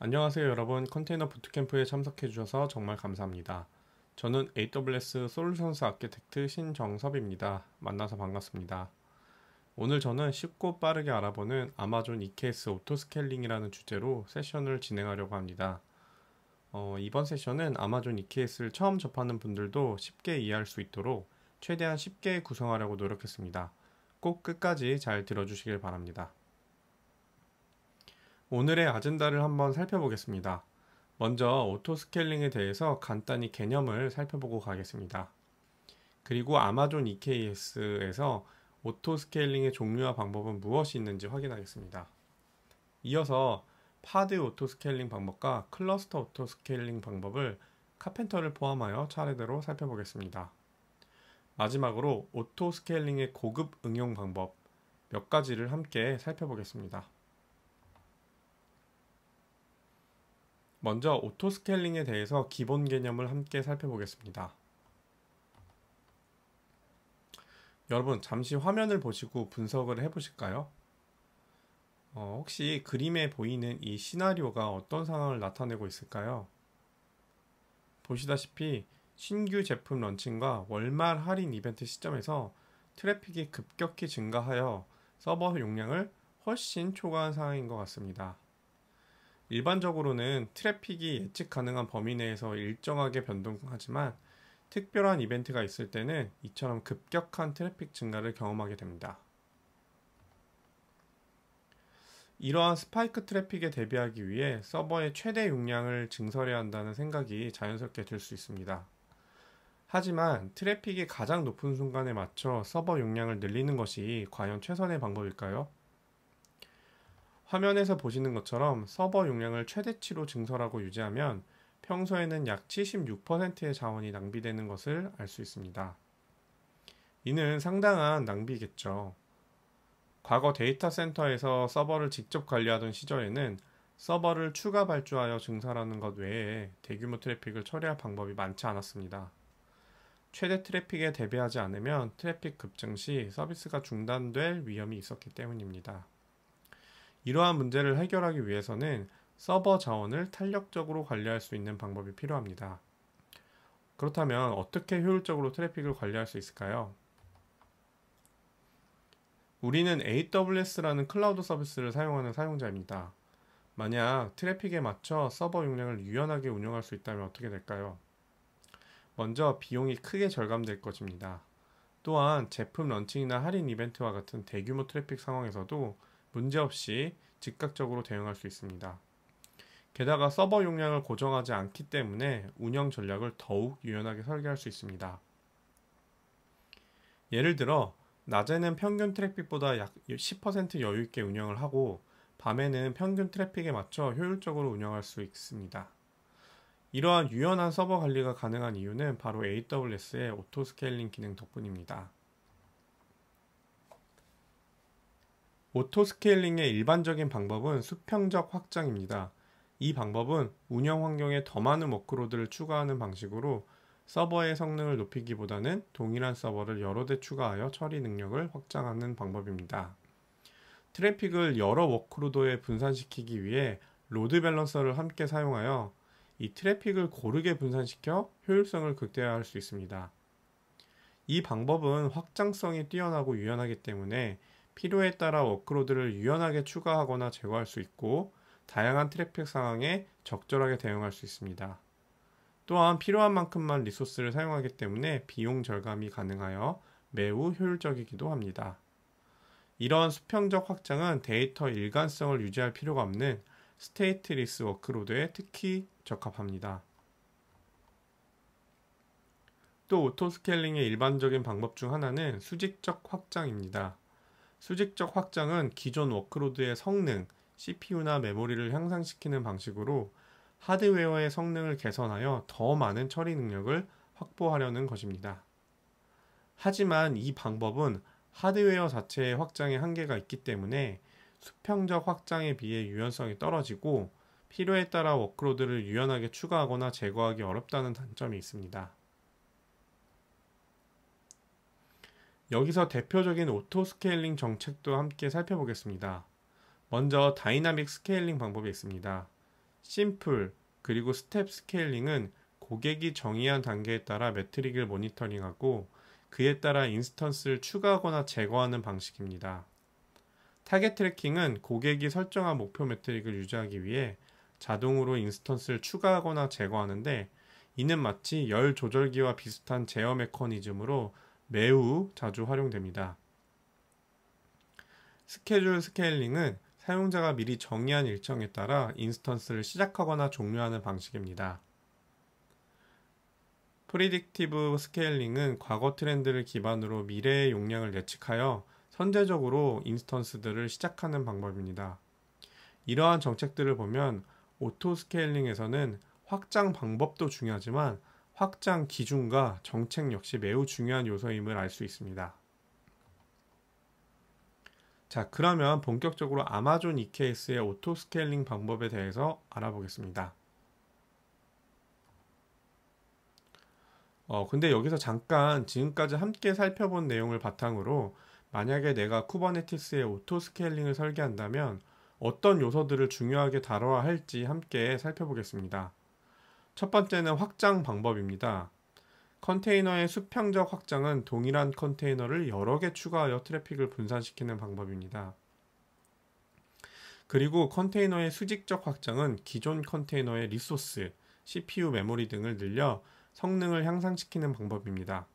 안녕하세요 여러분. 컨테이너 부트캠프에 참석해 주셔서 정말 감사합니다. 저는 AWS 솔루션스 아키텍트 신정섭입니다. 만나서 반갑습니다. 오늘 저는 쉽고 빠르게 알아보는 아마존 EKS 오토스케일링이라는 주제로 세션을 진행하려고 합니다. 이번 세션은 아마존 EKS를 처음 접하는 분들도 쉽게 이해할 수 있도록 최대한 쉽게 구성하려고 노력했습니다. 꼭 끝까지 잘 들어주시길 바랍니다. 오늘의 아젠다를 한번 살펴보겠습니다. 먼저 오토스케일링에 대해서 간단히 개념을 살펴보고 가겠습니다. 그리고 아마존 EKS에서 오토스케일링의 종류와 방법은 무엇이 있는지 확인하겠습니다. 이어서 파드 오토스케일링 방법과 클러스터 오토스케일링 방법을 카펜터를 포함하여 차례대로 살펴보겠습니다. 마지막으로 오토스케일링의 고급 응용 방법 몇 가지를 함께 살펴보겠습니다. 먼저 오토스케일링에 대해서 기본 개념을 함께 살펴보겠습니다. 여러분 잠시 화면을 보시고 분석을 해보실까요? 혹시 그림에 보이는 이 시나리오가 어떤 상황을 나타내고 있을까요? 보시다시피 신규 제품 런칭과 월말 할인 이벤트 시점에서 트래픽이 급격히 증가하여 서버 용량을 훨씬 초과한 상황인 것 같습니다. 일반적으로는 트래픽이 예측 가능한 범위 내에서 일정하게 변동하지만 특별한 이벤트가 있을 때는 이처럼 급격한 트래픽 증가를 경험하게 됩니다. 이러한 스파이크 트래픽에 대비하기 위해 서버의 최대 용량을 증설해야 한다는 생각이 자연스럽게 들 수 있습니다. 하지만 트래픽이 가장 높은 순간에 맞춰 서버 용량을 늘리는 것이 과연 최선의 방법일까요? 화면에서 보시는 것처럼 서버 용량을 최대치로 증설하고 유지하면 평소에는 약 76%의 자원이 낭비되는 것을 알 수 있습니다. 이는 상당한 낭비겠죠. 과거 데이터 센터에서 서버를 직접 관리하던 시절에는 서버를 추가 발주하여 증설하는 것 외에 대규모 트래픽을 처리할 방법이 많지 않았습니다. 최대 트래픽에 대비하지 않으면 트래픽 급증 시 서비스가 중단될 위험이 있었기 때문입니다. 이러한 문제를 해결하기 위해서는 서버 자원을 탄력적으로 관리할 수 있는 방법이 필요합니다. 그렇다면 어떻게 효율적으로 트래픽을 관리할 수 있을까요? 우리는 AWS라는 클라우드 서비스를 사용하는 사용자입니다. 만약 트래픽에 맞춰 서버 용량을 유연하게 운영할 수 있다면 어떻게 될까요? 먼저 비용이 크게 절감될 것입니다. 또한 제품 런칭이나 할인 이벤트와 같은 대규모 트래픽 상황에서도 문제없이 즉각적으로 대응할 수 있습니다. 게다가 서버 용량을 고정하지 않기 때문에 운영 전략을 더욱 유연하게 설계할 수 있습니다. 예를 들어 낮에는 평균 트래픽보다 약 10% 여유 있게 운영을 하고 밤에는 평균 트래픽에 맞춰 효율적으로 운영할 수 있습니다. 이러한 유연한 서버 관리가 가능한 이유는 바로 AWS의 오토스케일링 기능 덕분입니다. 오토스케일링의 일반적인 방법은 수평적 확장입니다. 이 방법은 운영 환경에 더 많은 워크로드를 추가하는 방식으로 서버의 성능을 높이기보다는 동일한 서버를 여러 대 추가하여 처리 능력을 확장하는 방법입니다. 트래픽을 여러 워크로드에 분산시키기 위해 로드 밸런서를 함께 사용하여 이 트래픽을 고르게 분산시켜 효율성을 극대화할 수 있습니다. 이 방법은 확장성이 뛰어나고 유연하기 때문에 필요에 따라 워크로드를 유연하게 추가하거나 제거할 수 있고 다양한 트래픽 상황에 적절하게 대응할 수 있습니다. 또한 필요한 만큼만 리소스를 사용하기 때문에 비용 절감이 가능하여 매우 효율적이기도 합니다. 이러한 수평적 확장은 데이터 일관성을 유지할 필요가 없는 스테이트리스 워크로드에 특히 적합합니다. 또 오토스케일링의 일반적인 방법 중 하나는 수직적 확장입니다. 수직적 확장은 기존 워크로드의 성능, CPU나 메모리를 향상시키는 방식으로 하드웨어의 성능을 개선하여 더 많은 처리 능력을 확보하려는 것입니다. 하지만 이 방법은 하드웨어 자체의 확장에 한계가 있기 때문에 수평적 확장에 비해 유연성이 떨어지고 필요에 따라 워크로드를 유연하게 추가하거나 제거하기 어렵다는 단점이 있습니다. 여기서 대표적인 오토스케일링 정책도 함께 살펴보겠습니다. 먼저 다이나믹 스케일링 방법이 있습니다. 심플, 그리고 스텝 스케일링은 고객이 정의한 단계에 따라 매트릭을 모니터링하고 그에 따라 인스턴스를 추가하거나 제거하는 방식입니다. 타겟 트래킹은 고객이 설정한 목표 매트릭을 유지하기 위해 자동으로 인스턴스를 추가하거나 제거하는데, 이는 마치 열 조절기와 비슷한 제어 메커니즘으로 매우 자주 활용됩니다. 스케줄 스케일링은 사용자가 미리 정의한 일정에 따라 인스턴스를 시작하거나 종료하는 방식입니다. 프리딕티브 스케일링은 과거 트렌드를 기반으로 미래의 용량을 예측하여 선제적으로 인스턴스들을 시작하는 방법입니다. 이러한 정책들을 보면 오토 스케일링에서는 확장 방법도 중요하지만 확장 기준과 정책 역시 매우 중요한 요소임을 알 수 있습니다. 자, 그러면 본격적으로 아마존 EKS의 오토 스케일링 방법에 대해서 알아보겠습니다. 근데 여기서 잠깐 지금까지 함께 살펴본 내용을 바탕으로 만약에 내가 쿠버네티스의 오토 스케일링을 설계한다면 어떤 요소들을 중요하게 다뤄야 할지 함께 살펴보겠습니다. 첫 번째는 확장 방법입니다. 컨테이너의 수평적 확장은 동일한 컨테이너를 여러 개 추가하여 트래픽을 분산시키는 방법입니다. 그리고 컨테이너의 수직적 확장은 기존 컨테이너의 리소스, CPU, 메모리 등을 늘려 성능을 향상시키는 방법입니다.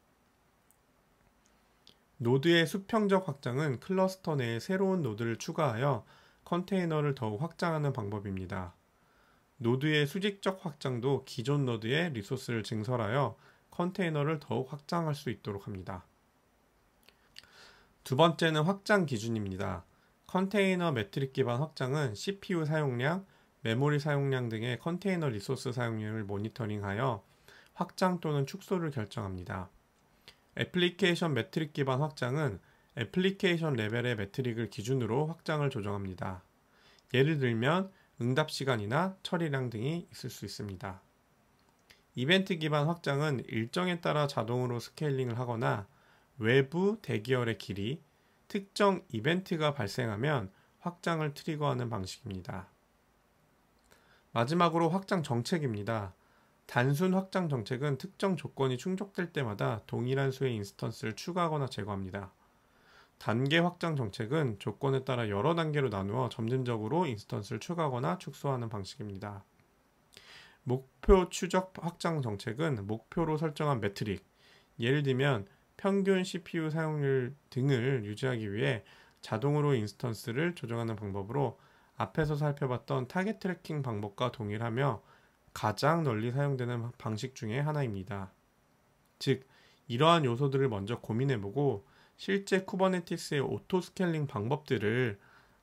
노드의 수평적 확장은 클러스터 내에 새로운 노드를 추가하여 컨테이너를 더욱 확장하는 방법입니다. 노드의 수직적 확장도 기존 노드의 리소스를 증설하여 컨테이너를 더욱 확장할 수 있도록 합니다. 두 번째는 확장 기준입니다. 컨테이너 매트릭 기반 확장은 CPU 사용량, 메모리 사용량 등의 컨테이너 리소스 사용량을 모니터링하여 확장 또는 축소를 결정합니다. 애플리케이션 매트릭 기반 확장은 애플리케이션 레벨의 매트릭을 기준으로 확장을 조정합니다. 예를 들면 응답 시간이나 처리량 등이 있을 수 있습니다. 이벤트 기반 확장은 일정에 따라 자동으로 스케일링을 하거나 외부 대기열의 길이, 특정 이벤트가 발생하면 확장을 트리거하는 방식입니다. 마지막으로 확장 정책입니다. 단순 확장 정책은 특정 조건이 충족될 때마다 동일한 수의 인스턴스를 추가하거나 제거합니다. 단계 확장 정책은 조건에 따라 여러 단계로 나누어 점진적으로 인스턴스를 추가하거나 축소하는 방식입니다. 목표 추적 확장 정책은 목표로 설정한 매트릭, 예를 들면 평균 CPU 사용률 등을 유지하기 위해 자동으로 인스턴스를 조정하는 방법으로 앞에서 살펴봤던 타겟 트래킹 방법과 동일하며 가장 널리 사용되는 방식 중에 하나입니다. 즉, 이러한 요소들을 먼저 고민해보고 실제 쿠버네티스의 오토 스케일링 방법들을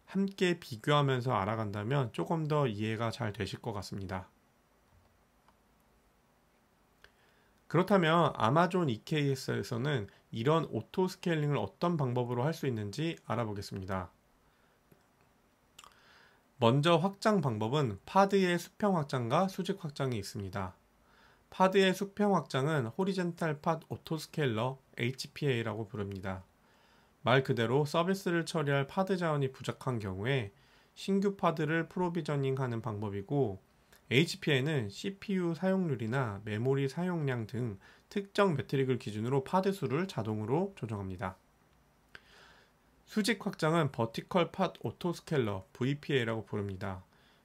함께 비교하면서 알아간다면 조금 더 이해가 잘 되실 것 같습니다. 그렇다면 아마존 EKS에서는 이런 오토 스케일링을 어떤 방법으로 할 수 있는지 알아보겠습니다. 먼저 확장 방법은 파드의 수평 확장과 수직 확장이 있습니다. 파드의 수평 확장은 호리젠탈 팟 오토스케일러 HPA라고 부릅니다. 말 그대로 서비스를 처리할 파드 자원이 부족한 경우에 신규 파드를 프로비저닝하는 방법이고, HPA는 CPU 사용률이나 메모리 사용량 등 특정 매트릭을 기준으로 파드 수를 자동으로 조정합니다. 수직 확장은 버티컬 팟 오토스케일러 VPA라고 부릅니다.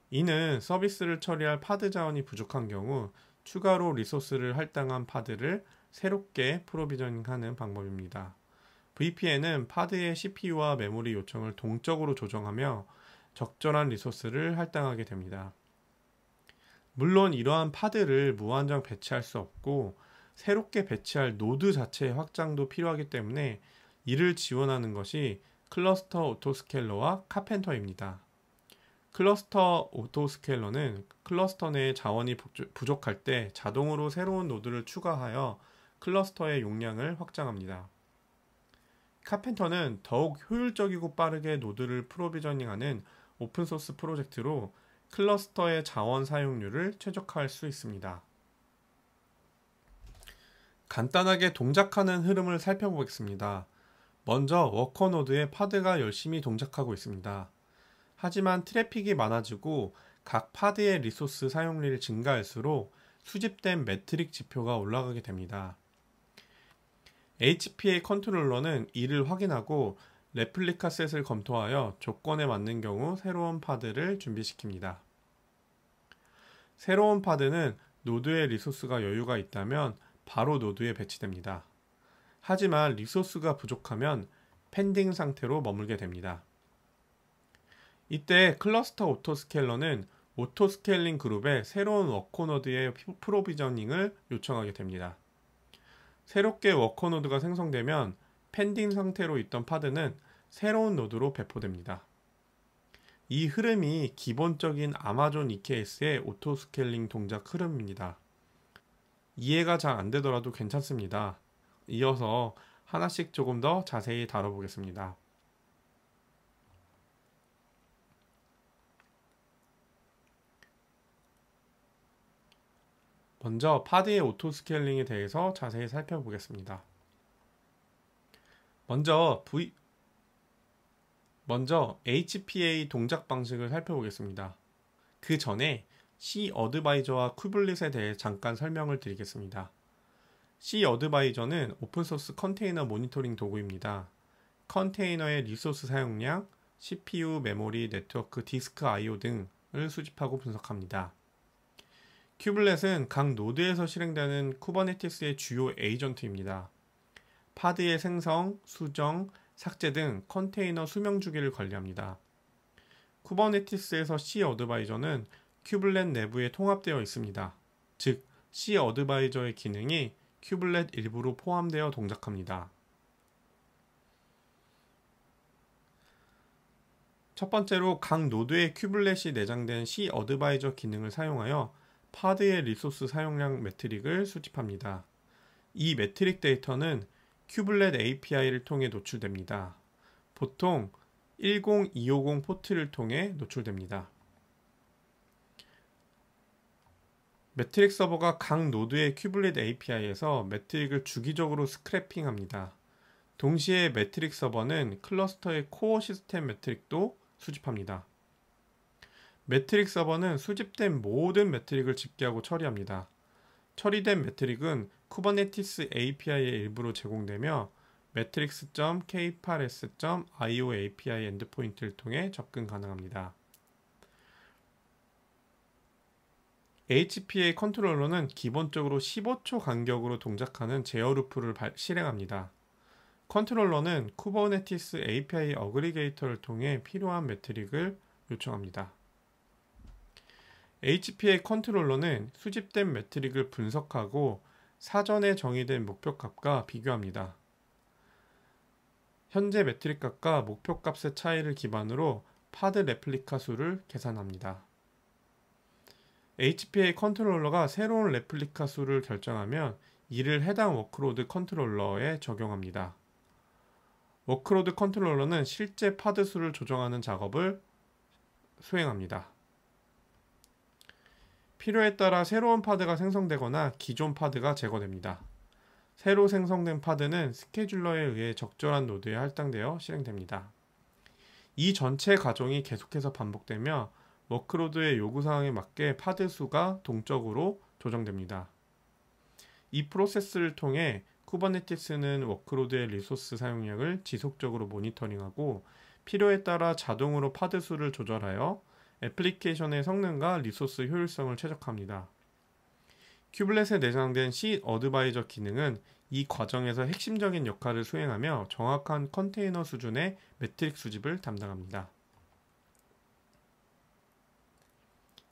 이는 서비스를 처리할 파드 자원이 부족한 경우 추가로 리소스를 할당한 파드를 새롭게 프로비저닝하는 방법입니다. VPA는 파드의 CPU와 메모리 요청을 동적으로 조정하며 적절한 리소스를 할당하게 됩니다. 물론 이러한 파드를 무한정 배치할 수 없고 새롭게 배치할 노드 자체의 확장도 필요하기 때문에 이를 지원하는 것이 클러스터 오토스케일러와 카펜터입니다. 클러스터 오토스케일러는 클러스터 내에 자원이 부족할 때 자동으로 새로운 노드를 추가하여 클러스터의 용량을 확장합니다. 카펜터는 더욱 효율적이고 빠르게 노드를 프로비저닝하는 오픈소스 프로젝트로 클러스터의 자원 사용률을 최적화할 수 있습니다. 간단하게 동작하는 흐름을 살펴보겠습니다. 먼저 워커 노드에 파드가 열심히 동작하고 있습니다. 하지만 트래픽이 많아지고 각 파드의 리소스 사용량이 증가할수록 수집된 매트릭 지표가 올라가게 됩니다. HPA 컨트롤러는 이를 확인하고 레플리카 셋을 검토하여 조건에 맞는 경우 새로운 파드를 준비시킵니다. 새로운 파드는 노드의 리소스가 여유가 있다면 바로 노드에 배치됩니다. 하지만 리소스가 부족하면 펜딩 상태로 머물게 됩니다. 이때 클러스터 오토스케일러는 오토스케일링 그룹에 새로운 워커노드의 프로비저닝을 요청하게 됩니다. 새롭게 워커노드가 생성되면 펜딩 상태로 있던 파드는 새로운 노드로 배포됩니다. 이 흐름이 기본적인 아마존 EKS의 오토스케일링 동작 흐름입니다. 이해가 잘 안되더라도 괜찮습니다. 이어서 하나씩 조금 더 자세히 다뤄보겠습니다. 먼저 파드의 오토스케일링에 대해서 자세히 살펴보겠습니다. 먼저 HPA 동작 방식을 살펴보겠습니다. 그 전에 C 어드바이저와 쿠블릿에 대해 잠깐 설명을 드리겠습니다. C 어드바이저는 오픈소스 컨테이너 모니터링 도구입니다. 컨테이너의 리소스 사용량, CPU, 메모리, 네트워크, 디스크 I/O 등을 수집하고 분석합니다. 쿠블렛은 각 노드에서 실행되는 쿠버네티스의 주요 에이전트입니다. 파드의 생성, 수정, 삭제 등 컨테이너 수명 주기를 관리합니다. 쿠버네티스에서 C 어드바이저는 쿠블렛 내부에 통합되어 있습니다. 즉, C 어드바이저의 기능이 쿠블렛 일부로 포함되어 동작합니다. 첫 번째로 각 노드에 쿠블렛이 내장된 C 어드바이저 기능을 사용하여 파드의 리소스 사용량 매트릭을 수집합니다. 이 매트릭 데이터는 쿠블렛 API를 통해 노출됩니다. 보통 10250 포트를 통해 노출됩니다. 매트릭 서버가 각 노드의 쿠블렛 API에서 매트릭을 주기적으로 스크래핑합니다. 동시에 매트릭 서버는 클러스터의 코어 시스템 매트릭도 수집합니다. 매트릭 서버는 수집된 모든 매트릭을 집계하고 처리합니다. 처리된 매트릭은 쿠버네티스 API의 일부로 제공되며 matrix.k8s.io API 엔드포인트를 통해 접근 가능합니다. HPA 컨트롤러는 기본적으로 15초 간격으로 동작하는 제어 루프를 실행합니다. 컨트롤러는 쿠버네티스 API 어그리게이터를 통해 필요한 매트릭을 요청합니다. HPA 컨트롤러는 수집된 매트릭을 분석하고 사전에 정의된 목표값과 비교합니다. 현재 매트릭 값과 목표값의 차이를 기반으로 파드 레플리카 수를 계산합니다. HPA 컨트롤러가 새로운 레플리카 수를 결정하면 이를 해당 워크로드 컨트롤러에 적용합니다. 워크로드 컨트롤러는 실제 파드 수를 조정하는 작업을 수행합니다. 필요에 따라 새로운 파드가 생성되거나 기존 파드가 제거됩니다. 새로 생성된 파드는 스케줄러에 의해 적절한 노드에 할당되어 실행됩니다. 이 전체 과정이 계속해서 반복되며 워크로드의 요구사항에 맞게 파드 수가 동적으로 조정됩니다. 이 프로세스를 통해 쿠버네티스는 워크로드의 리소스 사용량을 지속적으로 모니터링하고 필요에 따라 자동으로 파드 수를 조절하여 애플리케이션의 성능과 리소스 효율성을 최적화합니다. 쿠블렛에 내장된 C 어드바이저 기능은 이 과정에서 핵심적인 역할을 수행하며 정확한 컨테이너 수준의 매트릭 수집을 담당합니다.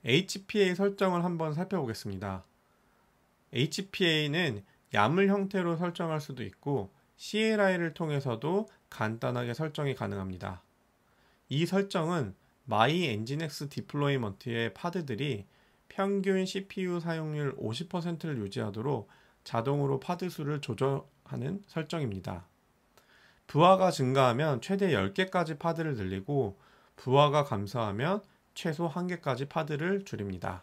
HPA 설정을 한번 살펴보겠습니다. HPA는 YAML 형태로 설정할 수도 있고 CLI를 통해서도 간단하게 설정이 가능합니다. 이 설정은 My Nginx 디플로이먼트의 파드들이 평균 CPU 사용률 50%를 유지하도록 자동으로 파드 수를 조절하는 설정입니다. 부하가 증가하면 최대 10개까지 파드를 늘리고 부하가 감소하면 최소 1개까지 파드를 줄입니다.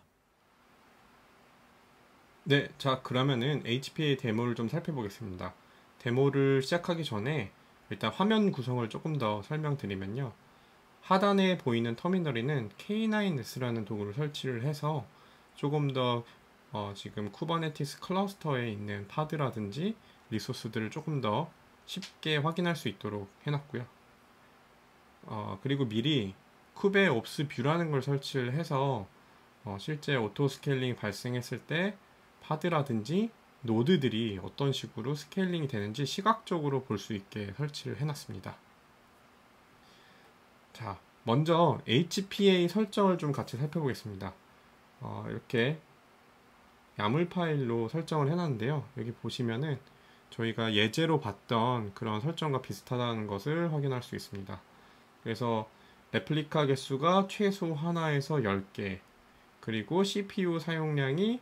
네, 자 그러면은 HPA 데모를 좀 살펴보겠습니다. 데모를 시작하기 전에 일단 화면 구성을 조금 더 설명드리면요. 하단에 보이는 터미널에는 K9s라는 도구를 설치를 해서 조금 더 지금 쿠버네티스 클러스터에 있는 파드라든지 리소스들을 조금 더 쉽게 확인할 수 있도록 해놨고요. 그리고 미리 쿠베옵스 뷰라는 걸 설치를 해서 실제 오토 스케일링이 발생했을 때 파드라든지 노드들이 어떤 식으로 스케일링이 되는지 시각적으로 볼 수 있게 설치를 해놨습니다. 자, 먼저 HPA 설정을 좀 같이 살펴보겠습니다. 이렇게 야물 파일로 설정을 해놨는데요. 여기 보시면은 저희가 예제로 봤던 그런 설정과 비슷하다는 것을 확인할 수 있습니다. 그래서 레플리카 개수가 최소 하나에서 10개, 그리고 CPU 사용량이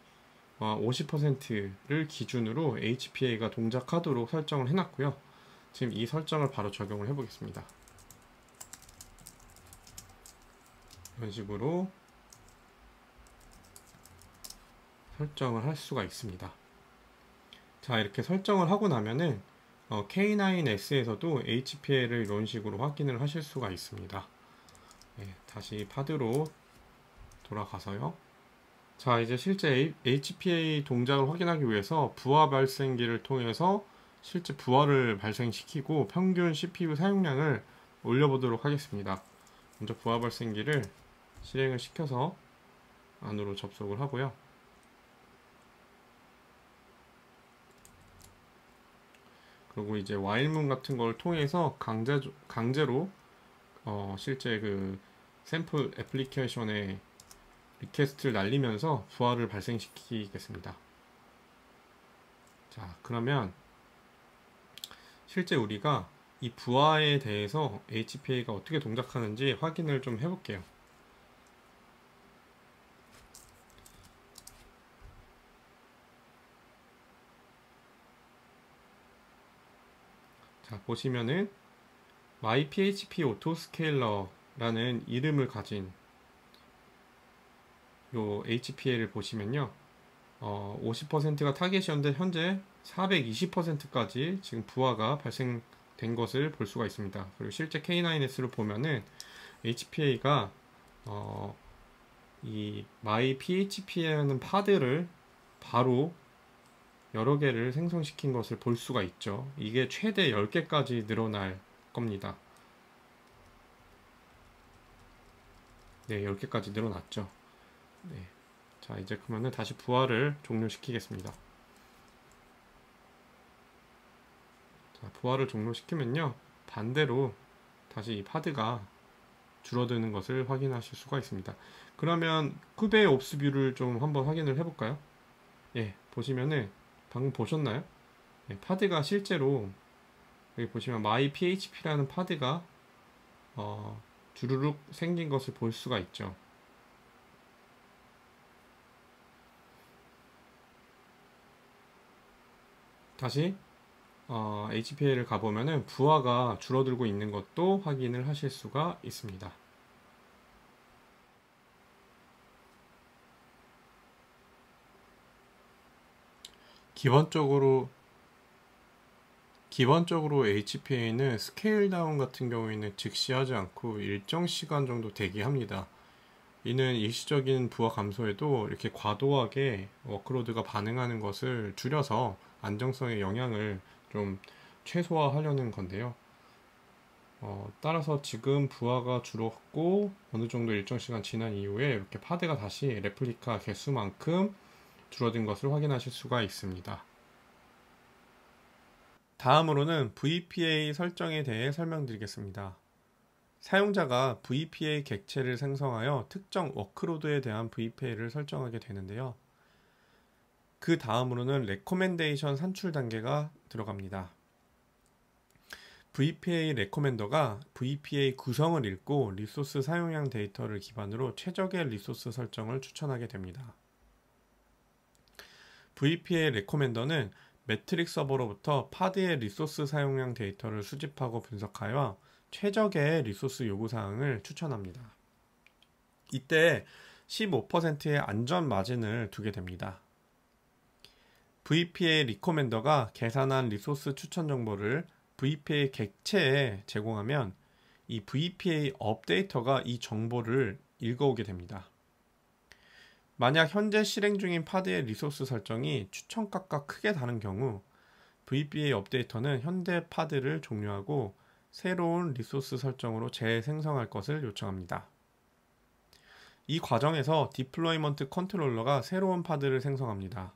50%를 기준으로 HPA가 동작하도록 설정을 해놨고요. 지금 이 설정을 바로 적용을 해보겠습니다. 이런 식으로 설정을 할 수가 있습니다. 자, 이렇게 설정을 하고 나면은 K9s에서도 HPA를 이런 식으로 확인을 하실 수가 있습니다. 네, 다시 파드로 돌아가서요. 자, 이제 실제 HPA 동작을 확인하기 위해서 부하 발생기를 통해서 실제 부하를 발생시키고 평균 CPU 사용량을 올려보도록 하겠습니다. 먼저 부하 발생기를 실행을 시켜서 안으로 접속을 하고요. 그리고 이제 while문 같은 걸 통해서 강제로 실제 그 샘플 애플리케이션에 리퀘스트를 날리면서 부하를 발생시키겠습니다. 자, 그러면 실제 우리가 이 부하에 대해서 HPA가 어떻게 동작하는지 확인을 좀 해볼게요. 자, 보시면은 myPHP autoscaler라는 이름을 가진 요 HPA를 보시면요, 50%가 타겟이었는데 현재 420%까지 지금 부하가 발생된 것을 볼 수가 있습니다. 그리고 실제 K9s를 보면은 HPA가 이 myPHP라는 파드를 바로 여러 개를 생성시킨 것을 볼 수가 있죠. 이게 최대 10개까지 늘어날 겁니다. 네, 10개까지 늘어났죠. 네. 자, 이제 그러면은 다시 부하를 종료시키겠습니다. 자, 부하를 종료시키면요, 반대로 다시 이 파드가 줄어드는 것을 확인하실 수가 있습니다. 그러면 쿠베옵스 뷰를 좀 한번 확인을 해볼까요? 예, 보시면은 방금 보셨나요? 예, 파드가 실제로 여기 보시면 myPHP라는 파드가 주르륵 생긴 것을 볼 수가 있죠. 다시 HPA를 가보면은 부하가 줄어들고 있는 것도 확인을 하실 수가 있습니다. 기본적으로 HPA는 스케일 다운 같은 경우에는 즉시 하지 않고 일정 시간 정도 대기합니다. 이는 일시적인 부하 감소에도 이렇게 과도하게 워크로드가 반응하는 것을 줄여서 안정성에 영향을 좀 최소화하려는 건데요. 따라서 지금 부하가 줄었고 어느 정도 일정 시간 지난 이후에 이렇게 파드가 다시 레플리카 개수만큼 줄어든 것을 확인하실 수가 있습니다. 다음으로는 VPA 설정에 대해 설명드리겠습니다. 사용자가 VPA 객체를 생성하여 특정 워크로드에 대한 VPA를 설정하게 되는데요. 그 다음으로는 레코멘데이션 산출 단계가 들어갑니다. VPA 레코멘더가 VPA 구성을 읽고 리소스 사용량 데이터를 기반으로 최적의 리소스 설정을 추천하게 됩니다. VPA 레코멘더는 매트릭 서버로부터 파드의 리소스 사용량 데이터를 수집하고 분석하여 최적의 리소스 요구사항을 추천합니다. 이때 15%의 안전 마진을 두게 됩니다. VPA 리코멘더가 계산한 리소스 추천 정보를 VPA 객체에 제공하면 이 VPA 업데이터가 이 정보를 읽어오게 됩니다. 만약 현재 실행 중인 파드의 리소스 설정이 추천값과 크게 다른 경우 VPA 업데이터는 현재 파드를 종료하고 새로운 리소스 설정으로 재생성할 것을 요청합니다. 이 과정에서 디플로이먼트 컨트롤러가 새로운 파드를 생성합니다.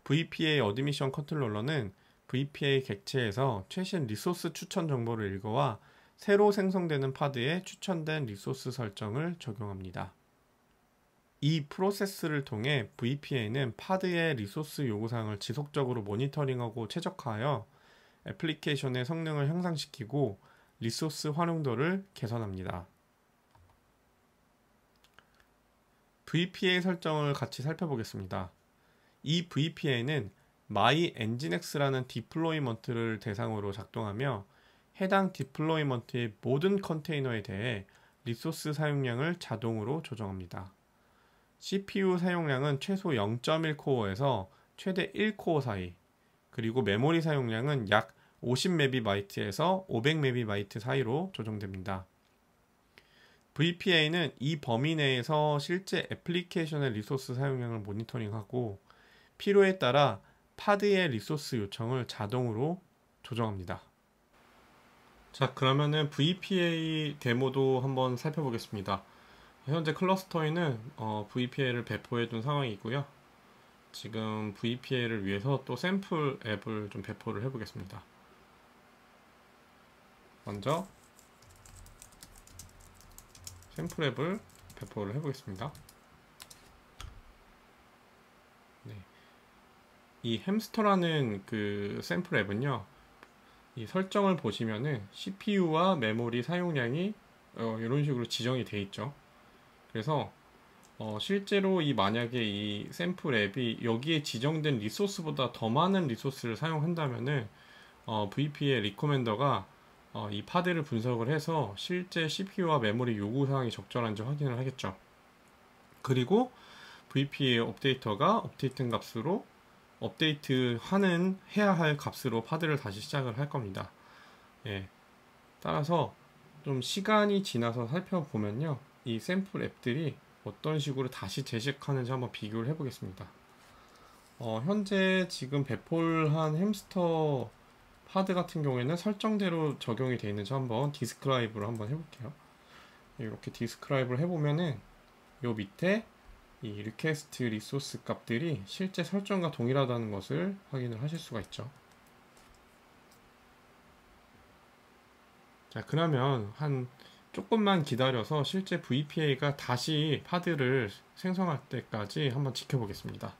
VPA 어드미션 컨트롤러는 VPA 객체에서 최신 리소스 추천 정보를 읽어와 새로 생성되는 파드에 추천된 리소스 설정을 적용합니다. 이 프로세스를 통해 VPA는 파드의 리소스 요구사항을 지속적으로 모니터링하고 최적화하여 애플리케이션의 성능을 향상시키고 리소스 활용도를 개선합니다. VPA 설정을 같이 살펴보겠습니다. 이 VPA는 MyNginx라는 디플로이먼트를 대상으로 작동하며 해당 디플로이먼트의 모든 컨테이너에 대해 리소스 사용량을 자동으로 조정합니다. CPU 사용량은 최소 0.1코어에서 최대 1코어 사이, 그리고 메모리 사용량은 약 50MB에서 500MB 사이로 조정됩니다. VPA는 이 범위 내에서 실제 애플리케이션의 리소스 사용량을 모니터링하고 필요에 따라 파드의 리소스 요청을 자동으로 조정합니다. 자, 그러면은 VPA 데모도 한번 살펴보겠습니다. 현재 클러스터에는 VPA를 배포해 둔 상황이고요. 지금 VPA를 위해서 또 샘플 앱을 좀 배포를 해 보겠습니다. 먼저 샘플 앱을 배포를 해 보겠습니다. 네. 이 햄스터라는 그 샘플 앱은요, 이 설정을 보시면은 CPU와 메모리 사용량이 이런 식으로 지정이 되어 있죠. 그래서 실제로 만약에 이 샘플 앱이 여기에 지정된 리소스보다 더 많은 리소스를 사용한다면은 VPA 리코멘더가 이 파드를 분석을 해서 실제 CPU와 메모리 요구사항이 적절한지 확인을 하겠죠. 그리고 VPA 업데이터가 업데이트 값으로 해야 할 값으로 파드를 다시 시작을 할 겁니다. 예. 따라서 좀 시간이 지나서 살펴보면요, 이 샘플 앱들이 어떤 식으로 다시 재식하는지 한번 비교를 해보겠습니다. 현재 지금 배포를 한 햄스터 파드 같은 경우에는 설정대로 적용이 되어 있는지 한번 디스크라이브를 한번 해볼게요. 이렇게 디스크라이브를 해보면은 요 밑에 이 리퀘스트 리소스 값들이 실제 설정과 동일하다는 것을 확인을 하실 수가 있죠. 자, 그러면 한 조금만 기다려서 실제 VPA가 다시 파드를 생성할 때까지 한번 지켜보겠습니다.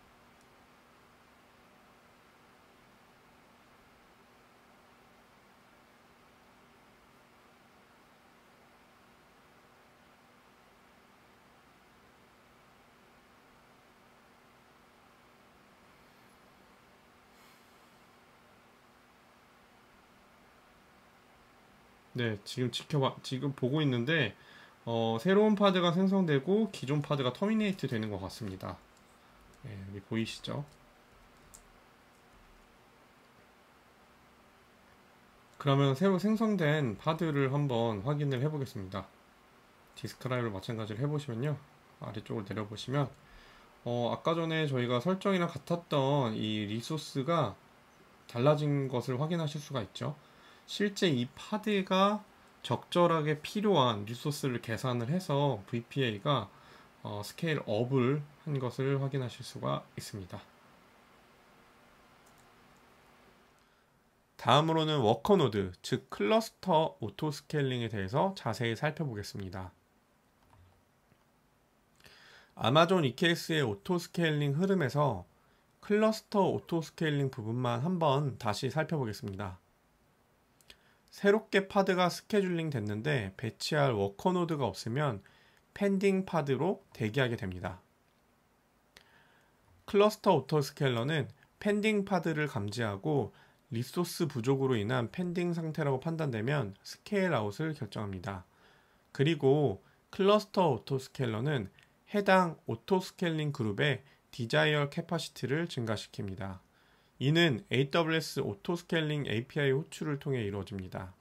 네, 지금 보고 있는데, 새로운 파드가 생성되고 기존 파드가 터미네이트 되는 것 같습니다. 네, 여기 보이시죠? 그러면 새로 생성된 파드를 한번 확인을 해보겠습니다. 디스크라이브를 마찬가지로 해보시면요, 아래쪽으로 내려보시면, 아까 전에 저희가 설정이랑 같았던 이 리소스가 달라진 것을 확인하실 수가 있죠. 실제 이 파드가 적절하게 필요한 리소스를 계산을 해서 VPA가 스케일 업을 한 것을 확인하실 수가 있습니다. 다음으로는 워커 노드, 즉 클러스터 오토 스케일링에 대해서 자세히 살펴보겠습니다. 아마존 EKS의 오토 스케일링 흐름에서 클러스터 오토 스케일링 부분만 한번 다시 살펴보겠습니다. 새롭게 파드가 스케줄링 됐는데 배치할 워커 노드가 없으면 펜딩 파드로 대기하게 됩니다. 클러스터 오토 스케일러는 펜딩 파드를 감지하고 리소스 부족으로 인한 펜딩 상태라고 판단되면 스케일 아웃을 결정합니다. 그리고 클러스터 오토 스케일러는 해당 오토 스케일링 그룹의 디자이어 캐파시티를 증가시킵니다. 이는 AWS 오토 스케일링 API 호출을 통해 이루어집니다.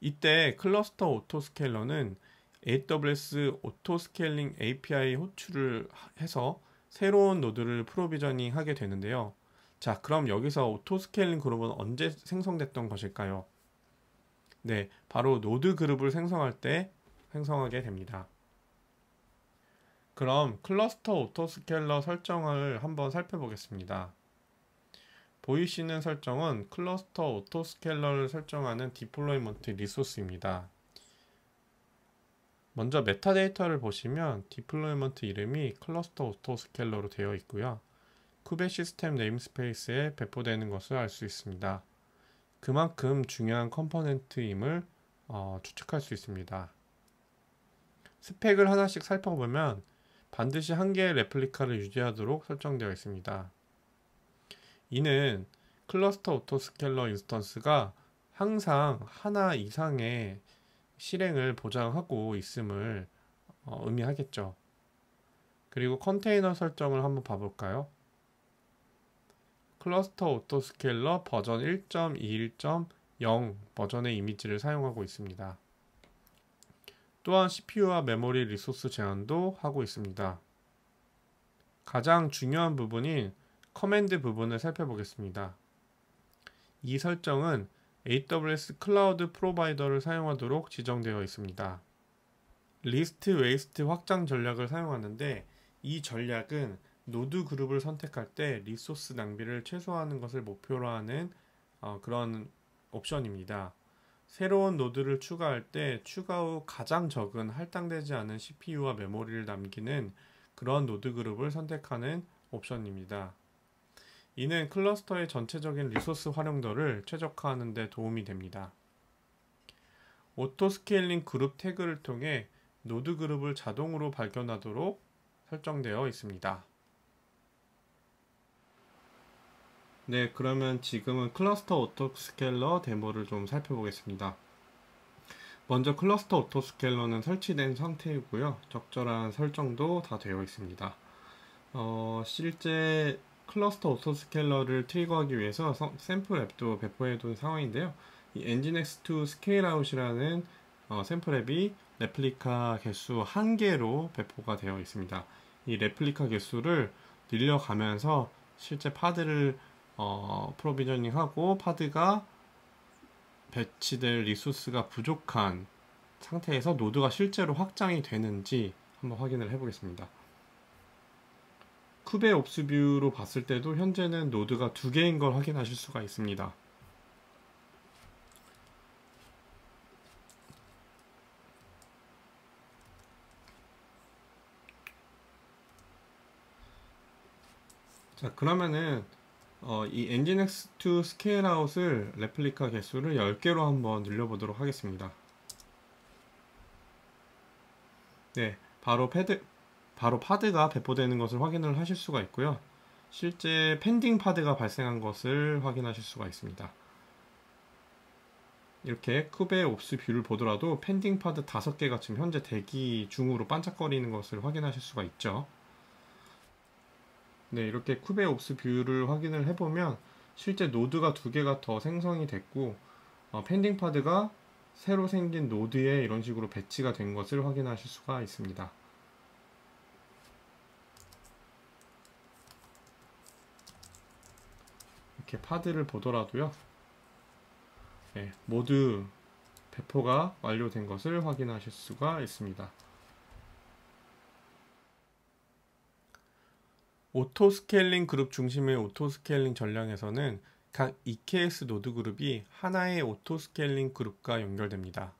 이때 클러스터 오토스케일러는 AWS 오토스케일링 API 호출을 해서 새로운 노드를 프로비저닝 하게 되는데요. 자, 그럼 여기서 오토스케일링 그룹은 언제 생성됐던 것일까요? 네, 바로 노드 그룹을 생성할 때 생성하게 됩니다. 그럼 클러스터 오토스케일러 설정을 한번 살펴보겠습니다. 보이시는 설정은 클러스터 오토스케일러를 설정하는 디플로이먼트 리소스입니다. 먼저 메타데이터를 보시면 디플로이먼트 이름이 클러스터 오토스케일러로 되어 있고요. 쿠베 시스템 네임스페이스에 배포되는 것을 알 수 있습니다. 그만큼 중요한 컴포넌트임을 추측할 수 있습니다. 스펙을 하나씩 살펴보면 반드시 한 개의 레플리카를 유지하도록 설정되어 있습니다. 이는 클러스터 오토스케일러 인스턴스가 항상 하나 이상의 실행을 보장하고 있음을 의미하겠죠. 그리고 컨테이너 설정을 한번 봐볼까요? 클러스터 오토스케일러 버전 1.21.0 버전의 이미지를 사용하고 있습니다. 또한 CPU와 메모리 리소스 제한도 하고 있습니다. 가장 중요한 부분인 커맨드 부분을 살펴보겠습니다. 이 설정은 AWS 클라우드 프로바이더를 사용하도록 지정되어 있습니다. 리스트 웨이스트 확장 전략을 사용하는데 이 전략은 노드 그룹을 선택할 때 리소스 낭비를 최소화하는 것을 목표로 하는 그런 옵션입니다. 새로운 노드를 추가할 때 추가 후 가장 적은 할당되지 않은 CPU와 메모리를 남기는 그런 노드 그룹을 선택하는 옵션입니다. 이는 클러스터의 전체적인 리소스 활용도를 최적화하는 데 도움이 됩니다. 오토스케일링 그룹 태그를 통해 노드 그룹을 자동으로 발견하도록 설정되어 있습니다. 네, 그러면 지금은 클러스터 오토스케일러 데모를 좀 살펴보겠습니다. 먼저 클러스터 오토스케일러는 설치된 상태이고요. 적절한 설정도 다 되어 있습니다. 실제 클러스터 오토스케일러를 트리거하기 위해서 샘플 앱도 배포해둔 상황인데요. 이 엔진X2 스케일아웃이라는 샘플 앱이 레플리카 개수 1개로 배포가 되어 있습니다. 이 레플리카 개수를 늘려가면서 실제 파드를 프로비저닝하고 파드가 배치될 리소스가 부족한 상태에서 노드가 실제로 확장이 되는지 한번 확인을 해보겠습니다. 쿠베 옵스 뷰로 봤을 때도 현재는 노드가 2개인 걸 확인하실 수가 있습니다. 자, 그러면은 이 엔진X2 스케일아웃을 레플리카 개수를 10개로 한번 늘려보도록 하겠습니다. 네, 바로 파드가 배포되는 것을 확인을 하실 수가 있고요. 실제 펜딩 파드가 발생한 것을 확인하실 수가 있습니다. 이렇게 쿠베 옵스 뷰를 보더라도 펜딩 파드 5개가 지금 현재 대기 중으로 반짝거리는 것을 확인하실 수가 있죠. 네, 이렇게 쿠베 옵스 뷰를 확인을 해보면 실제 노드가 2개가 더 생성이 됐고 펜딩 파드가 새로 생긴 노드에 이런 식으로 배치가 된 것을 확인하실 수가 있습니다. 이렇게 파드를 보더라도요, 네, 모두 배포가 완료된 것을 확인하실 수가 있습니다. 오토스케일링 그룹 중심의 오토스케일링 전략에서는 각 EKS 노드 그룹이 하나의 오토스케일링 그룹과 연결됩니다.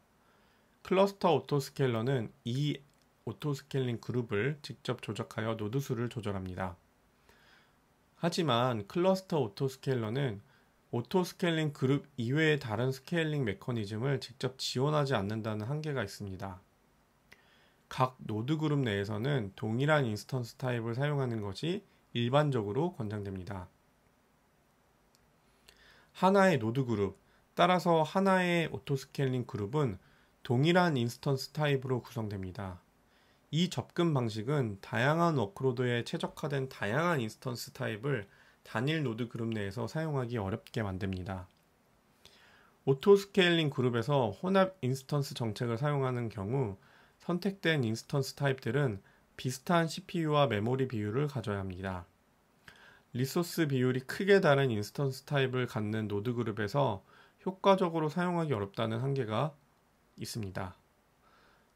클러스터 오토스케일러는 이 오토스케일링 그룹을 직접 조작하여 노드 수를 조절합니다. 하지만 클러스터 오토스케일러는 오토스케일링 그룹 이외의 다른 스케일링 메커니즘을 직접 지원하지 않는다는 한계가 있습니다. 각 노드 그룹 내에서는 동일한 인스턴스 타입을 사용하는 것이 일반적으로 권장됩니다. 하나의 노드 그룹, 따라서 하나의 오토스케일링 그룹은 동일한 인스턴스 타입으로 구성됩니다. 이 접근 방식은 다양한 워크로드에 최적화된 다양한 인스턴스 타입을 단일 노드 그룹 내에서 사용하기 어렵게 만듭니다. 오토스케일링 그룹에서 혼합 인스턴스 정책을 사용하는 경우 선택된 인스턴스 타입들은 비슷한 CPU와 메모리 비율을 가져야 합니다. 리소스 비율이 크게 다른 인스턴스 타입을 갖는 노드 그룹에서 효과적으로 사용하기 어렵다는 한계가 있습니다.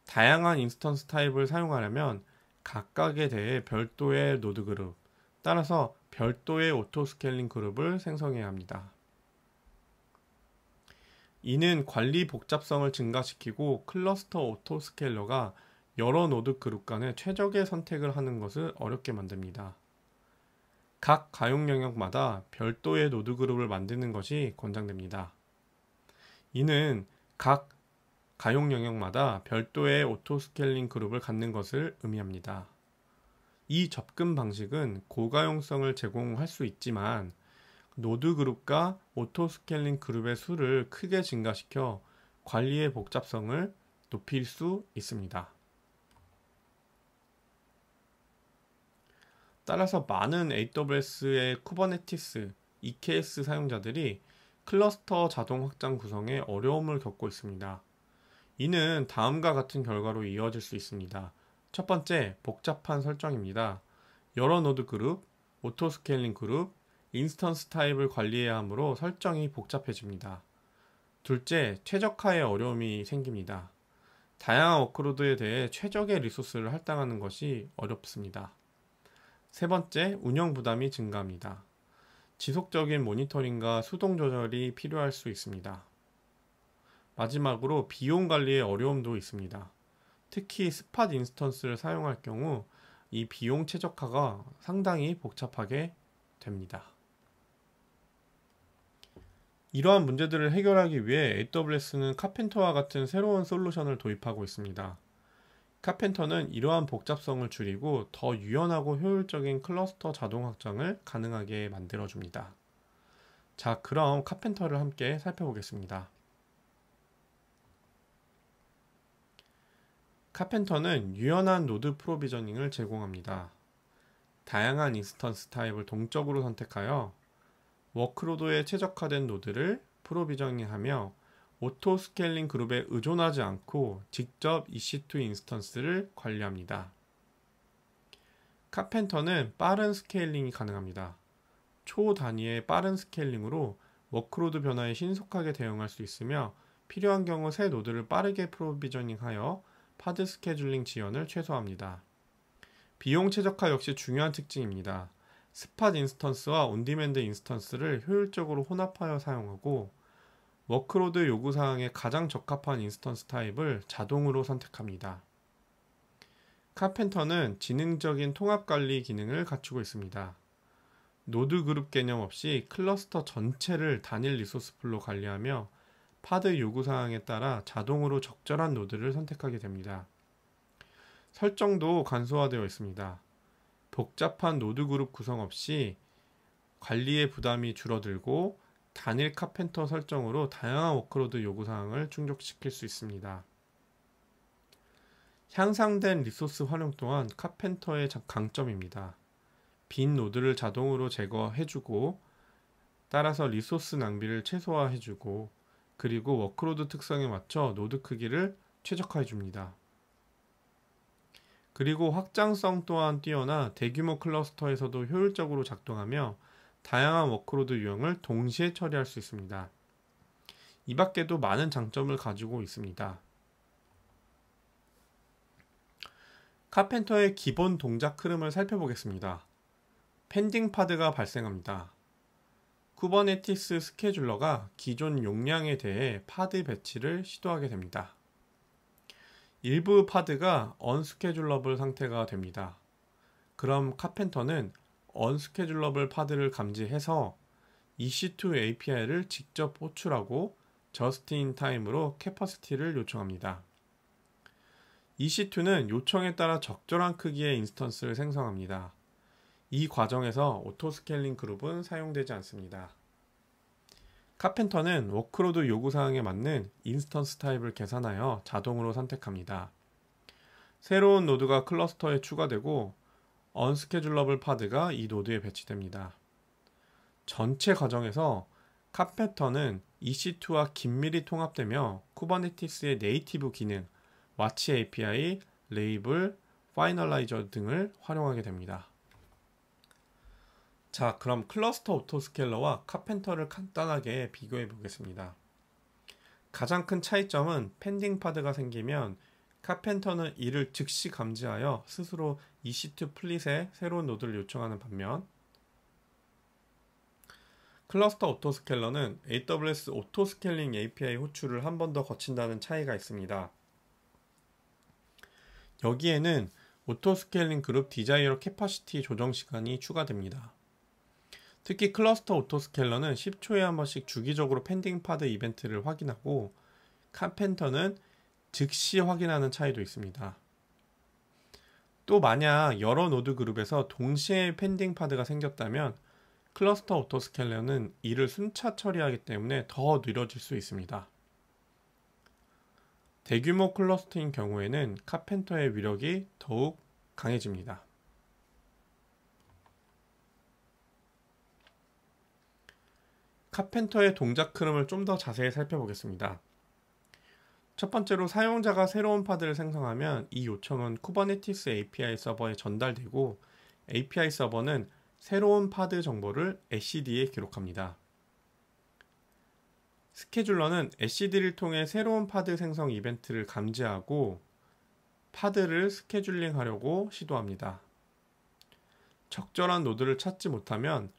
다양한 인스턴스 타입을 사용하려면 각각에 대해 별도의 노드 그룹, 따라서 별도의 오토스케일링 그룹을 생성해야 합니다. 이는 관리 복잡성을 증가시키고 클러스터 오토스케일러가 여러 노드 그룹 간의 최적의 선택을 하는 것을 어렵게 만듭니다. 각 가용 영역마다 별도의 노드 그룹을 만드는 것이 권장됩니다. 이는 각 가용 영역마다 별도의 오토스케일링 그룹을 갖는 것을 의미합니다. 이 접근 방식은 고가용성을 제공할 수 있지만 노드 그룹과 오토스케일링 그룹의 수를 크게 증가시켜 관리의 복잡성을 높일 수 있습니다. 따라서 많은 AWS의 쿠버네티스, EKS 사용자들이 클러스터 자동 확장 구성에 어려움을 겪고 있습니다. 이는 다음과 같은 결과로 이어질 수 있습니다. 첫 번째, 복잡한 설정입니다. 여러 노드 그룹, 오토스케일링 그룹, 인스턴스 타입을 관리해야 하므로 설정이 복잡해집니다. 둘째, 최적화에 어려움이 생깁니다. 다양한 워크로드에 대해 최적의 리소스를 할당하는 것이 어렵습니다. 세 번째, 운영 부담이 증가합니다. 지속적인 모니터링과 수동 조절이 필요할 수 있습니다. 마지막으로 비용 관리의 어려움도 있습니다. 특히 스팟 인스턴스를 사용할 경우 이 비용 최적화가 상당히 복잡하게 됩니다. 이러한 문제들을 해결하기 위해 AWS는 카펜터와 같은 새로운 솔루션을 도입하고 있습니다. 카펜터는 이러한 복잡성을 줄이고 더 유연하고 효율적인 클러스터 자동 확장을 가능하게 만들어줍니다. 자, 그럼 카펜터를 함께 살펴보겠습니다. 카펜터는 유연한 노드 프로비저닝을 제공합니다. 다양한 인스턴스 타입을 동적으로 선택하여 워크로드에 최적화된 노드를 프로비저닝하며 오토 스케일링 그룹에 의존하지 않고 직접 EC2 인스턴스를 관리합니다. 카펜터는 빠른 스케일링이 가능합니다. 초 단위의 빠른 스케일링으로 워크로드 변화에 신속하게 대응할 수 있으며 필요한 경우 새 노드를 빠르게 프로비저닝하여 파드 스케줄링 지연을 최소화합니다. 비용 최적화 역시 중요한 특징입니다. 스팟 인스턴스와 온디맨드 인스턴스를 효율적으로 혼합하여 사용하고 워크로드 요구사항에 가장 적합한 인스턴스 타입을 자동으로 선택합니다. 카펜터는 지능적인 통합관리 기능을 갖추고 있습니다. 노드 그룹 개념 없이 클러스터 전체를 단일 리소스 풀로 관리하며 파드 요구사항에 따라 자동으로 적절한 노드를 선택하게 됩니다. 설정도 간소화되어 있습니다. 복잡한 노드 그룹 구성 없이 관리의 부담이 줄어들고 단일 카펜터 설정으로 다양한 워크로드 요구사항을 충족시킬 수 있습니다. 향상된 리소스 활용 또한 카펜터의 강점입니다. 빈 노드를 자동으로 제거해주고 따라서 리소스 낭비를 최소화해주고 그리고 워크로드 특성에 맞춰 노드 크기를 최적화해줍니다. 그리고 확장성 또한 뛰어나 대규모 클러스터에서도 효율적으로 작동하며 다양한 워크로드 유형을 동시에 처리할 수 있습니다. 이 밖에도 많은 장점을 가지고 있습니다. 카펜터의 기본 동작 흐름을 살펴보겠습니다. 펜딩 파드가 발생합니다. 쿠버네티스 스케줄러가 기존 용량에 대해 파드 배치를 시도하게 됩니다. 일부 파드가 언스케줄러블 상태가 됩니다. 그럼 카펜터는 언스케줄러블 파드를 감지해서 EC2 API를 직접 호출하고 저스트 인 타임으로 캐퍼시티를 요청합니다. EC2는 요청에 따라 적절한 크기의 인스턴스를 생성합니다. 이 과정에서 오토스케일링 그룹은 사용되지 않습니다. 카펜터는 워크로드 요구사항에 맞는 인스턴스 타입을 계산하여 자동으로 선택합니다. 새로운 노드가 클러스터에 추가되고 언스케줄러블 파드가 이 노드에 배치됩니다. 전체 과정에서 카펜터는 EC2와 긴밀히 통합되며 쿠버네티스의 네이티브 기능, 와치 API, 레이블, 파이널라이저 등을 활용하게 됩니다. 자, 그럼 클러스터 오토스케일러와 카펜터를 간단하게 비교해 보겠습니다. 가장 큰 차이점은 펜딩 파드가 생기면 카펜터는 이를 즉시 감지하여 스스로 EC2 플릿에 새로운 노드를 요청하는 반면 클러스터 오토스케일러는 AWS 오토스케일링 API 호출을 한 번 더 거친다는 차이가 있습니다. 여기에는 오토스케일링 그룹 디자이어 캐파시티 조정 시간이 추가됩니다. 특히 클러스터 오토스케일러는 10초에 한 번씩 주기적으로 펜딩 파드 이벤트를 확인하고 카펜터는 즉시 확인하는 차이도 있습니다. 또 만약 여러 노드 그룹에서 동시에 펜딩 파드가 생겼다면 클러스터 오토스케일러는 이를 순차 처리하기 때문에 더 느려질 수 있습니다. 대규모 클러스터인 경우에는 카펜터의 위력이 더욱 강해집니다. 카펜터의 동작 흐름을 좀 더 자세히 살펴보겠습니다. 첫 번째로 사용자가 새로운 파드를 생성하면 이 요청은 쿠버네티스 API 서버에 전달되고 API 서버는 새로운 파드 정보를 etcd에 기록합니다. 스케줄러는 etcd를 통해 새로운 파드 생성 이벤트를 감지하고 파드를 스케줄링하려고 시도합니다. 적절한 노드를 찾지 못하면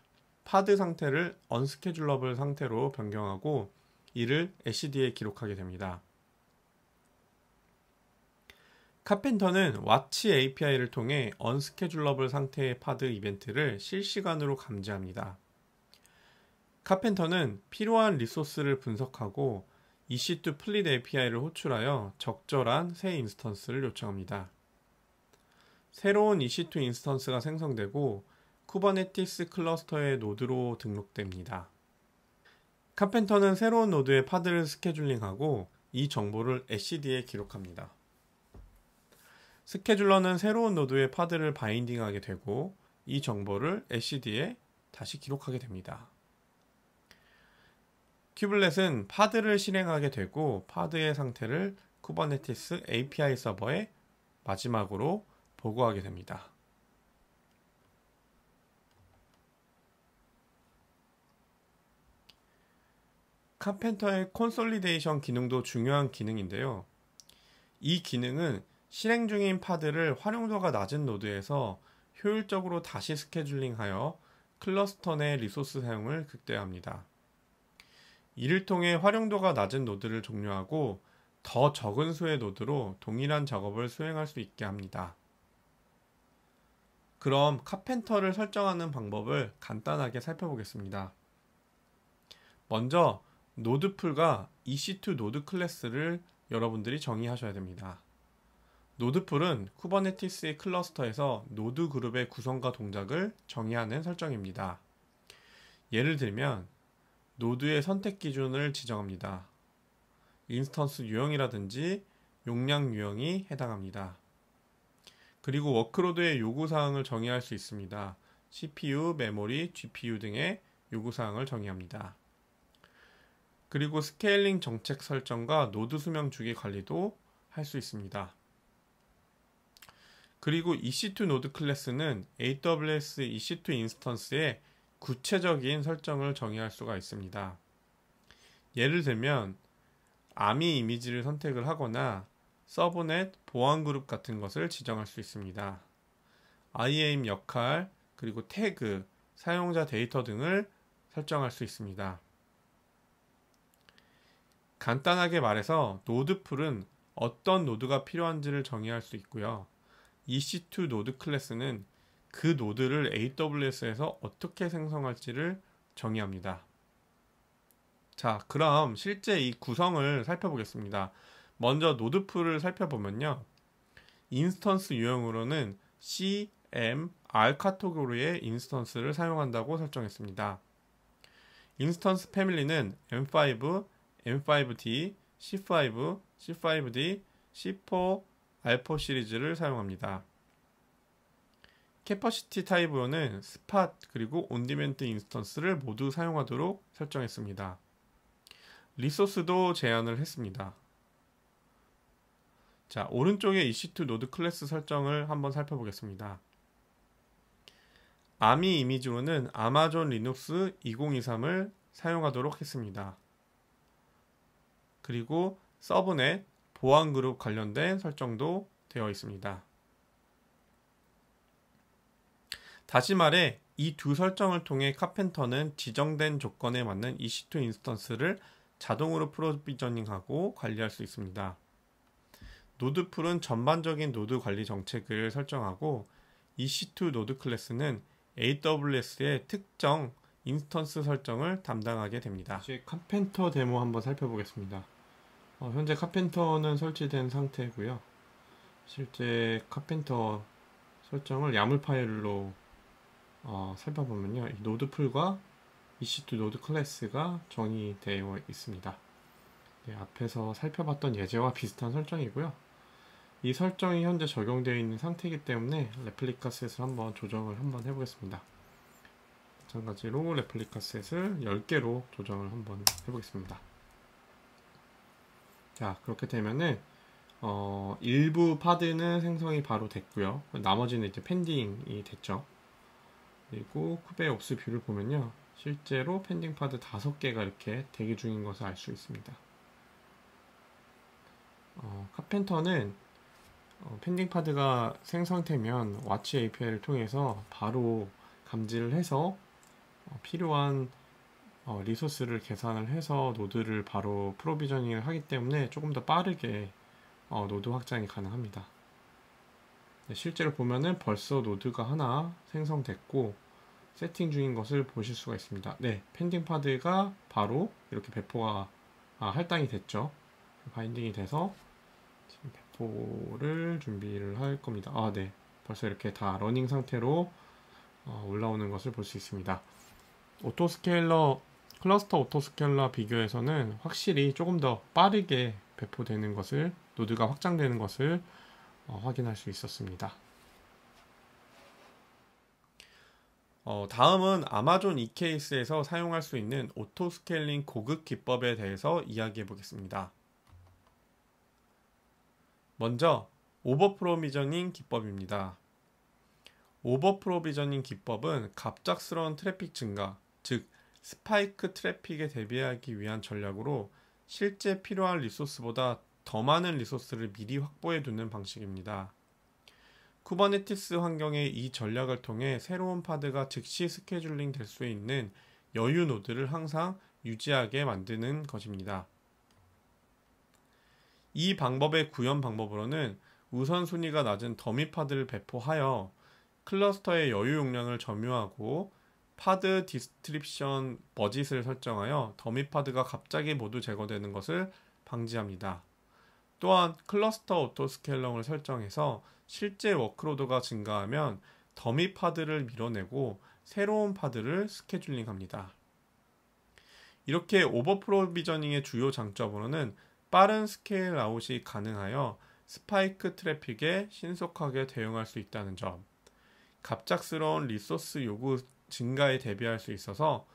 파드 상태를 언스케줄러블 상태로 변경하고 이를 etcd에 기록하게 됩니다. 카펜터는 와치 API를 통해 언스케줄러블 상태의 파드 이벤트를 실시간으로 감지합니다. 카펜터는 필요한 리소스를 분석하고 EC2 플릿 API를 호출하여 적절한 새 인스턴스를 요청합니다. 새로운 EC2 인스턴스가 생성되고 쿠버네티스 클러스터의 노드로 등록됩니다. 카펜터는 새로운 노드의 파드를 스케줄링하고 이 정보를 etcd에 기록합니다. 스케줄러는 새로운 노드의 파드를 바인딩하게 되고 이 정보를 etcd에 다시 기록하게 됩니다. 큐블렛은 파드를 실행하게 되고 파드의 상태를 쿠버네티스 API 서버에 마지막으로 보고하게 됩니다. 카펜터의 콘솔리데이션 기능도 중요한 기능인데요. 이 기능은 실행 중인 파드를 활용도가 낮은 노드에서 효율적으로 다시 스케줄링하여 클러스터 내 리소스 사용을 극대화합니다. 이를 통해 활용도가 낮은 노드를 종료하고 더 적은 수의 노드로 동일한 작업을 수행할 수 있게 합니다. 그럼 카펜터를 설정하는 방법을 간단하게 살펴보겠습니다. 먼저 노드풀과 EC2 노드 클래스를 여러분들이 정의하셔야 됩니다. 노드풀은 쿠버네티스의 클러스터에서 노드 그룹의 구성과 동작을 정의하는 설정입니다. 예를 들면 노드의 선택 기준을 지정합니다. 인스턴스 유형이라든지 용량 유형이 해당합니다. 그리고 워크로드의 요구사항을 정의할 수 있습니다. CPU, 메모리, GPU 등의 요구사항을 정의합니다. 그리고 스케일링 정책 설정과 노드 수명 주기 관리도 할 수 있습니다. 그리고 EC2 노드 클래스는 AWS EC2 인스턴스의 구체적인 설정을 정의할 수가 있습니다. 예를 들면 아미 이미지를 선택을 하거나 서브넷, 보안 그룹 같은 것을 지정할 수 있습니다. IAM 역할, 그리고 태그, 사용자 데이터 등을 설정할 수 있습니다. 간단하게 말해서 노드풀은 어떤 노드가 필요한지를 정의할 수 있고요. EC2 노드 클래스는 그 노드를 AWS에서 어떻게 생성할지를 정의합니다. 자, 그럼 실제 이 구성을 살펴보겠습니다. 먼저 노드풀을 살펴보면요. 인스턴스 유형으로는 C, M, R 카테고리의 인스턴스를 사용한다고 설정했습니다. 인스턴스 패밀리는 M5, M5D, C5, C5D, C4, R4 시리즈를 사용합니다. 캐퍼시티 타입으로는 스팟 그리고 온디맨트 인스턴스를 모두 사용하도록 설정했습니다. 리소스도 제한을 했습니다. 자, 오른쪽에 EC2 노드 클래스 설정을 한번 살펴보겠습니다. 아미 이미지로는 아마존 리눅스 2023을 사용하도록 했습니다. 그리고 서브넷, 보안 그룹 관련된 설정도 되어 있습니다. 다시 말해 이 두 설정을 통해 카펜터는 지정된 조건에 맞는 EC2 인스턴스를 자동으로 프로비저닝하고 관리할 수 있습니다. 노드풀은 전반적인 노드 관리 정책을 설정하고 EC2 노드 클래스는 AWS의 특정 인스턴스 설정을 담당하게 됩니다. 이제 카펜터 데모 한번 살펴보겠습니다. 현재 카펜터는 설치된 상태고요. 실제 카펜터 설정을 야물 파일로 살펴보면요, 이 노드풀과 EC2 노드 클래스가 정의되어 있습니다. 네, 앞에서 살펴봤던 예제와 비슷한 설정이고요. 이 설정이 현재 적용되어 있는 상태이기 때문에 레플리카 셋을 한번 조정을 한번 해보겠습니다. 마찬가지로 레플리카 셋을 10개로 조정을 한번 해보겠습니다. 자, 그렇게 되면은 일부 파드는 생성이 바로 됐고요. 나머지는 이제 펜딩이 됐죠. 그리고 쿠베옵스 뷰를 보면요, 실제로 펜딩 파드 5개가 이렇게 대기 중인 것을 알 수 있습니다. 카펜터는 펜딩 파드가 생성되면 와치 API를 통해서 바로 감지를 해서 필요한 리소스를 계산을 해서 노드를 바로 프로비저닝을 하기 때문에 조금 더 빠르게 노드 확장이 가능합니다. 네, 실제로 보면은 벌써 노드가 하나 생성됐고 세팅 중인 것을 보실 수가 있습니다. 네, 펜딩 파드가 바로 이렇게 배포가 할당이 됐죠. 바인딩이 돼서 지금 배포를 준비를 할 겁니다. 네, 벌써 이렇게 다 러닝 상태로 올라오는 것을 볼 수 있습니다. 오토스케일러, 클러스터 오토스케일러 비교해서는 확실히 조금 더 빠르게 배포되는 것을, 노드가 확장되는 것을 확인할 수 있었습니다. 다음은 아마존 EKS에서 사용할 수 있는 오토스케일링 고급 기법에 대해서 이야기해 보겠습니다. 먼저 오버프로비저닝 기법입니다. 오버프로비저닝 기법은 갑작스러운 트래픽 증가, 즉 스파이크 트래픽에 대비하기 위한 전략으로 실제 필요한 리소스보다 더 많은 리소스를 미리 확보해 두는 방식입니다. 쿠버네티스 환경의 이 전략을 통해 새로운 파드가 즉시 스케줄링 될 수 있는 여유 노드를 항상 유지하게 만드는 것입니다. 이 방법의 구현 방법으로는 우선순위가 낮은 더미 파드를 배포하여 클러스터의 여유 용량을 점유하고 파드 디스트립션 버짓을 설정하여 더미 파드가 갑자기 모두 제거되는 것을 방지합니다. 또한 클러스터 오토스케일러를 설정해서 실제 워크로드가 증가하면 더미 파드를 밀어내고 새로운 파드를 스케줄링합니다. 이렇게 오버프로비저닝의 주요 장점으로는 빠른 스케일 아웃이 가능하여 스파이크 트래픽에 신속하게 대응할 수 있다는 점, 갑작스러운 리소스 요구 증가에 대비할 수 있어서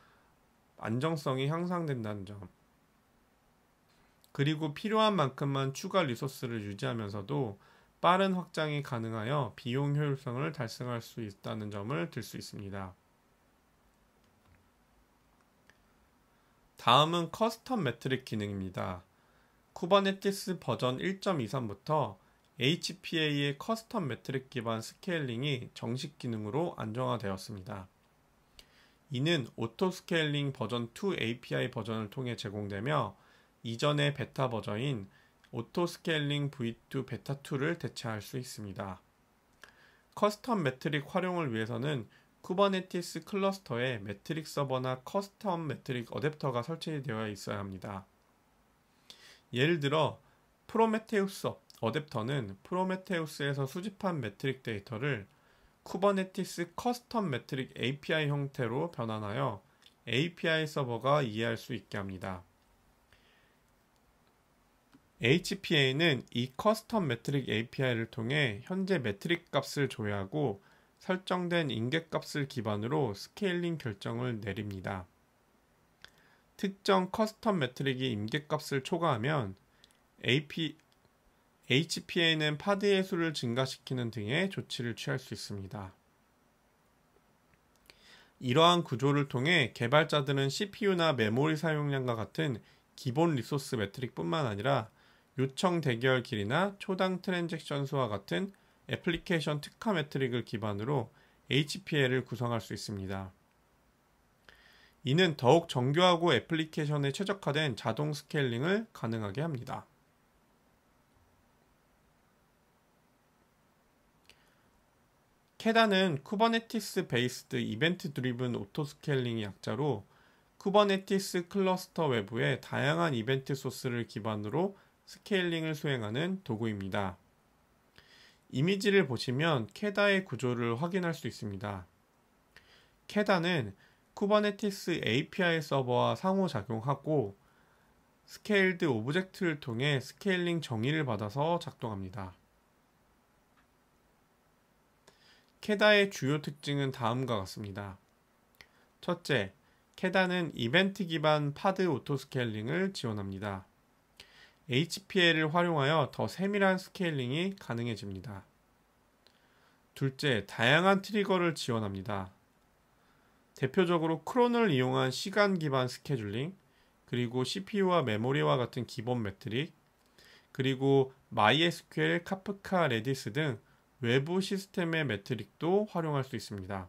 안정성이 향상된다는 점, 그리고 필요한 만큼만 추가 리소스를 유지하면서도 빠른 확장이 가능하여 비용 효율성을 달성할 수 있다는 점을 들 수 있습니다. 다음은 커스텀 매트릭 기능입니다. 쿠버네티스 버전 1.23부터 HPA의 커스텀 매트릭 기반 스케일링이 정식 기능으로 안정화되었습니다. 이는 오토스케일링 버전 2 API 버전을 통해 제공되며 이전의 베타 버전인 오토스케일링 V2 베타 2를 대체할 수 있습니다. 커스텀 매트릭 활용을 위해서는 쿠버네티스 클러스터에 매트릭 서버나 커스텀 매트릭 어댑터가 설치되어 있어야 합니다. 예를 들어 프로메테우스 어댑터는 프로메테우스에서 수집한 매트릭 데이터를 쿠버네티스 커스텀 매트릭 API 형태로 변환하여 API 서버가 이해할 수 있게 합니다. HPA는 이 커스텀 매트릭 API를 통해 현재 매트릭 값을 조회하고 설정된 임계값을 기반으로 스케일링 결정을 내립니다. 특정 커스텀 매트릭이 임계값을 초과하면 HPA는 파드의 수를 증가시키는 등의 조치를 취할 수 있습니다. 이러한 구조를 통해 개발자들은 CPU나 메모리 사용량과 같은 기본 리소스 매트릭뿐만 아니라 요청 대기열 길이나 초당 트랜잭션 수와 같은 애플리케이션 특화 매트릭을 기반으로 HPL을 구성할 수 있습니다. 이는 더욱 정교하고 애플리케이션에 최적화된 자동 스케일링을 가능하게 합니다. 캐다는 쿠버네티스 베이스드 이벤트 드리븐 오토 스케일링의 약자로 쿠버네티스 클러스터 외부의 다양한 이벤트 소스를 기반으로 스케일링을 수행하는 도구입니다. 이미지를 보시면 캐다의 구조를 확인할 수 있습니다. 캐다는 쿠버네티스 API 서버와 상호작용하고 스케일드 오브젝트를 통해 스케일링 정의를 받아서 작동합니다. 캐다의 주요 특징은 다음과 같습니다. 첫째, 캐다는 이벤트 기반 파드 오토 스케일링을 지원합니다. HPL을 활용하여 더 세밀한 스케일링이 가능해집니다. 둘째, 다양한 트리거를 지원합니다. 대표적으로 크론을 이용한 시간 기반 스케줄링, 그리고 CPU와 메모리와 같은 기본 매트릭, 그리고 MySQL, 카프카, 레디스 등 외부 시스템의 매트릭도 활용할 수 있습니다.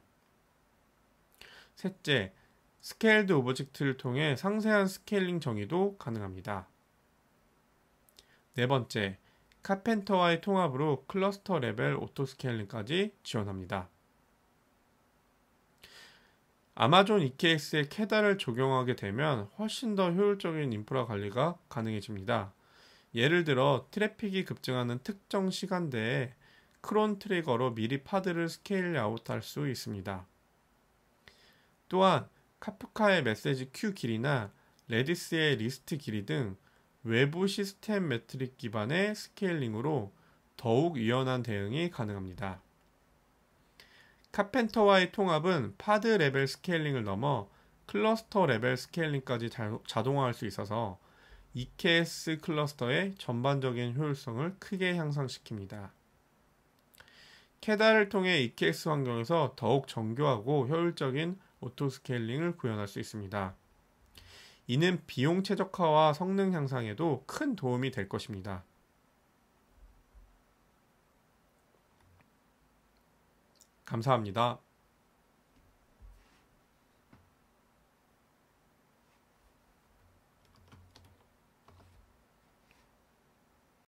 셋째, 스케일드 오브젝트를 통해 상세한 스케일링 정의도 가능합니다. 네 번째, 카펜터와의 통합으로 클러스터 레벨 오토 스케일링까지 지원합니다. 아마존 EKS에 캐다를 적용하게 되면 훨씬 더 효율적인 인프라 관리가 가능해집니다. 예를 들어 트래픽이 급증하는 특정 시간대에 크론 트리거로 미리 파드를 스케일 아웃할 수 있습니다. 또한 카프카의 메시지 큐 길이나 레디스의 리스트 길이 등 외부 시스템 매트릭 기반의 스케일링으로 더욱 유연한 대응이 가능합니다. 카펜터와의 통합은 파드 레벨 스케일링을 넘어 클러스터 레벨 스케일링까지 자동화할 수 있어서 EKS 클러스터의 전반적인 효율성을 크게 향상시킵니다. 캐다를 통해 EKS 환경에서 더욱 정교하고 효율적인 오토 스케일링을 구현할 수 있습니다. 이는 비용 최적화와 성능 향상에도 큰 도움이 될 것입니다. 감사합니다.